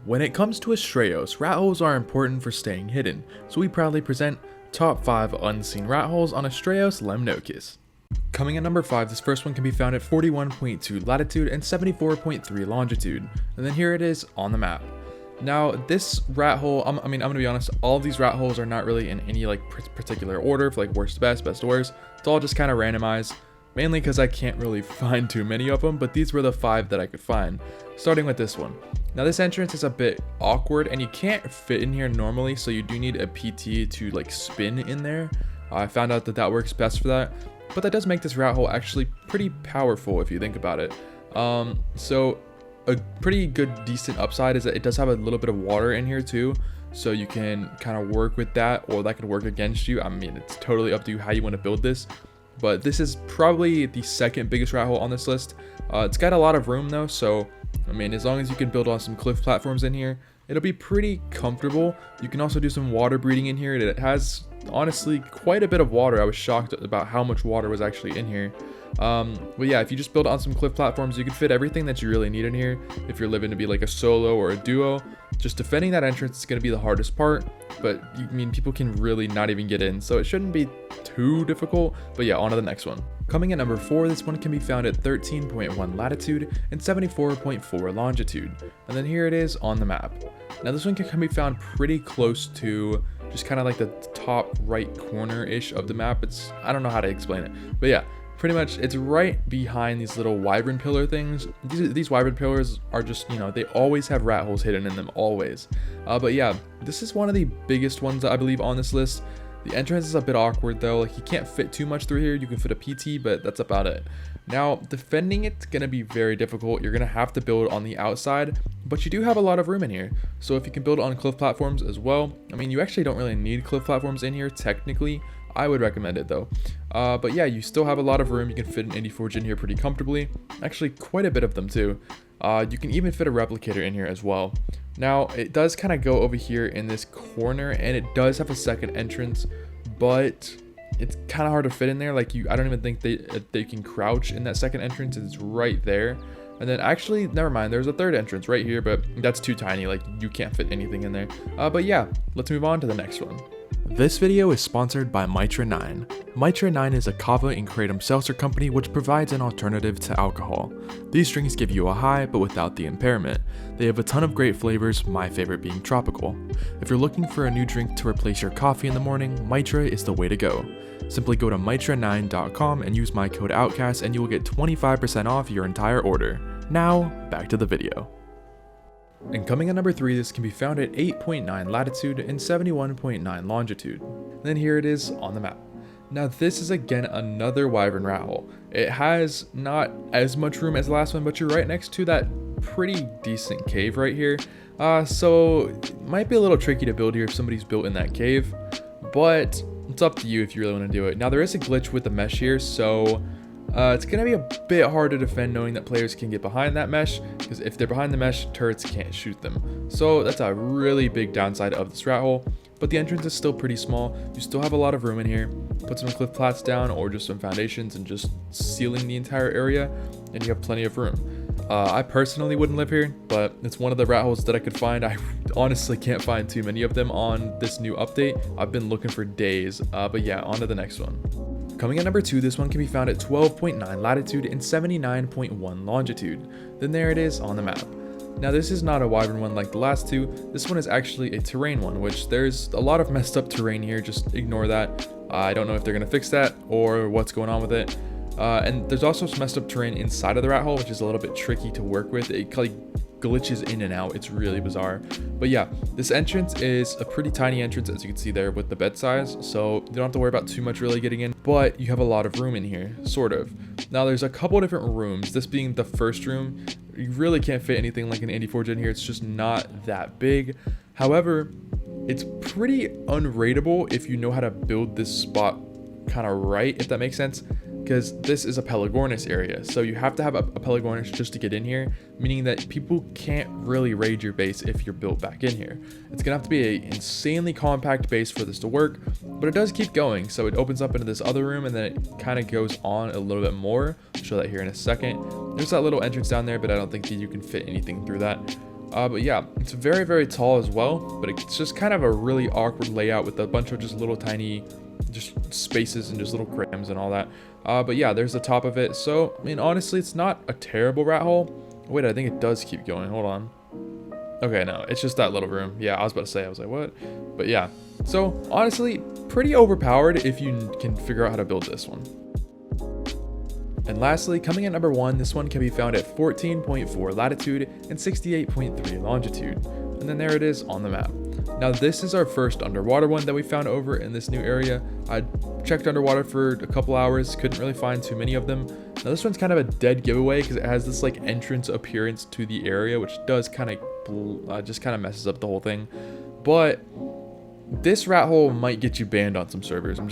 When it comes to ASTRAEOS, rat holes are important for staying hidden, so we proudly present top 5 unseen rat holes on ASTRAEOS LEMNOKIS. Coming at number 5, this first one can be found at 41.2 latitude and 74.3 longitude, and then here it is on the map. Now this rat hole, I'm gonna be honest, all of these rat holes are not really in any like particular order, for like worst to best, best to worst. It's all just kind of randomized, mainly because I can't really find too many of them, but these were the 5 that I could find. Starting with this one. Now this entrance is a bit awkward and you can't fit in here normally, so you do need a PT to like spin in there. I found out that that works best for that, but that does make this rat hole actually pretty powerful if you think about it. So a pretty good decent upside is that it does have a little bit of water in here too, so you can kind of work with that, or that could work against you. I mean, it's totally up to you how you want to build this, but this is probably the second biggest rat hole on this list. It's got a lot of room though, so I mean, as long as you can build on some cliff platforms in here, it'll be pretty comfortable. You can also do some water breeding in here. It has honestly quite a bit of water. I was shocked about how much water was actually in here. But yeah, if you just build on some cliff platforms, you can fit everything that you really need in here. If you're living to be like a solo or a duo, just defending that entrance is going to be the hardest part, but I mean, people can really not even get in, so it shouldn't be too difficult. But yeah, on to the next one. Coming at number 4, this one can be found at 13.1 latitude and 74.4 longitude, and then here it is on the map. Now this one can be found pretty close to just kind of like the top right corner-ish of the map. I don't know how to explain it, but yeah, pretty much it's right behind these little wyvern pillar things. These wyvern pillars are just, you know, they always have rat holes hidden in them, always. But yeah, this is one of the biggest ones I believe on this list. The entrance is a bit awkward though, like you can't fit too much through here. You can fit a PT, but that's about it. Now, defending it's gonna be very difficult. You're gonna have to build on the outside, but you do have a lot of room in here. So if you can build on cliff platforms as well, I mean, you actually don't really need cliff platforms in here technically. I would recommend it though. But yeah, you still have a lot of room. You can fit an indie forge in here pretty comfortably. Actually, quite a bit of them too. You can even fit a replicator in here as well. Now, it does kind of go over here in this corner, and it does have a second entrance, but it's kind of hard to fit in there. Like I don't even think they can crouch in that second entrance. It's right there. And then actually, never mind, there's a third entrance right here, but that's too tiny. Like you can't fit anything in there. But yeah, let's move on to the next one. This video is sponsored by Mitra 9. Mitra 9 is a kava and kratom seltzer company which provides an alternative to alcohol. These drinks give you a high but without the impairment. They have a ton of great flavors, my favorite being tropical. If you're looking for a new drink to replace your coffee in the morning, Mitra is the way to go. Simply go to mitra9.com and use my code Outcasts and you will get 25% off your entire order. Now, back to the video. And coming at number 3, this can be found at 8.9 latitude and 71.9 longitude. And then here it is on the map. Now this is again another wyvern rat hole. It has not as much room as the last one, but you're right next to that pretty decent cave right here. So it might be a little tricky to build here if somebody's built in that cave, but it's up to you if you really want to do it. Now there is a glitch with the mesh here, so it's going to be a bit hard to defend knowing that players can get behind that mesh, because if they're behind the mesh, turrets can't shoot them. So that's a really big downside of this rat hole, but the entrance is still pretty small. You still have a lot of room in here. Put some cliff plats down or just some foundations and just sealing the entire area, and you have plenty of room. I personally wouldn't live here, but it's one of the rat holes that I could find. I honestly can't find too many of them on this new update. I've been looking for days, but yeah, on to the next one. Coming at number 2, this one can be found at 12.9 latitude and 79.1 longitude. Then there it is on the map. Now this is not a wyvern one like the last two. This one is actually a terrain one, which there's a lot of messed up terrain here. Just ignore that. I don't know if they're going to fix that or what's going on with it. And there's also some messed up terrain inside of the rat hole, which is a little bit tricky to work with. It like glitches in and out. It's really bizarre. But yeah, this entrance is a pretty tiny entrance, as you can see there with the bed size, so you don't have to worry about too much really getting in, but you have a lot of room in here, sort of. Now there's a couple different rooms, this being the first room. You really can't fit anything like an indie forge in here. It's just not that big. However, it's pretty unrateable if you know how to build this spot kind of right, if that makes sense, because this is a Pelagornis area, so you have to have a Pelagornis just to get in here, meaning that people can't really raid your base if you're built back in here. It's gonna have to be an insanely compact base for this to work, but it does keep going. So it opens up into this other room, and then it kind of goes on a little bit more. I'll show that here in a second. There's that little entrance down there, but I don't think that you can fit anything through that. But yeah, it's very, very tall as well, but it's just kind of a really awkward layout with a bunch of just little tiny just spaces and just little crams and all that. But yeah, there's the top of it. So, I mean, honestly, it's not a terrible rat hole. Wait, I think it does keep going. Hold on. Okay, no, it's just that little room. Yeah, I was about to say, I was like, what? But yeah, so honestly, pretty overpowered if you can figure out how to build this one. And lastly, coming at number 1, this one can be found at 14.4 latitude and 68.3 longitude. And then there it is on the map. Now this is our first underwater one that we found over in this new area. I checked underwater for a couple hours, couldn't really find too many of them. Now this one's kind of a dead giveaway because it has this like entrance appearance to the area, which does kind of just kind of messes up the whole thing. But this rat hole might get you banned on some servers. I'm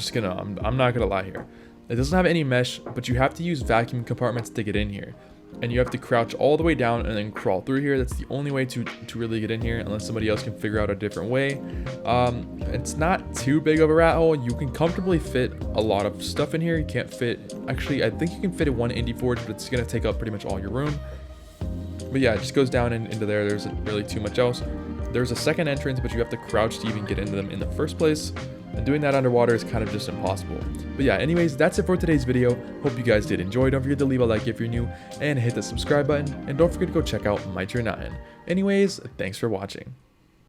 not gonna lie here. It doesn't have any mesh, but you have to use vacuum compartments to get in here. And you have to crouch all the way down and then crawl through here. That's the only way to really get in here, unless somebody else can figure out a different way. It's not too big of a rat hole. You can comfortably fit a lot of stuff in here. You can't fit, actually, I think you can fit in one indie forge, but it's gonna take up pretty much all your room. But yeah, it just goes down into there. There isn't really too much else. There's a second entrance, but you have to crouch to even get into them in the first place. And doing that underwater is kind of just impossible. But yeah, anyways, that's it for today's video. Hope you guys did enjoy. Don't forget to leave a like if you're new and hit the subscribe button. And don't forget to go check out my tier 9. Anyways, thanks for watching.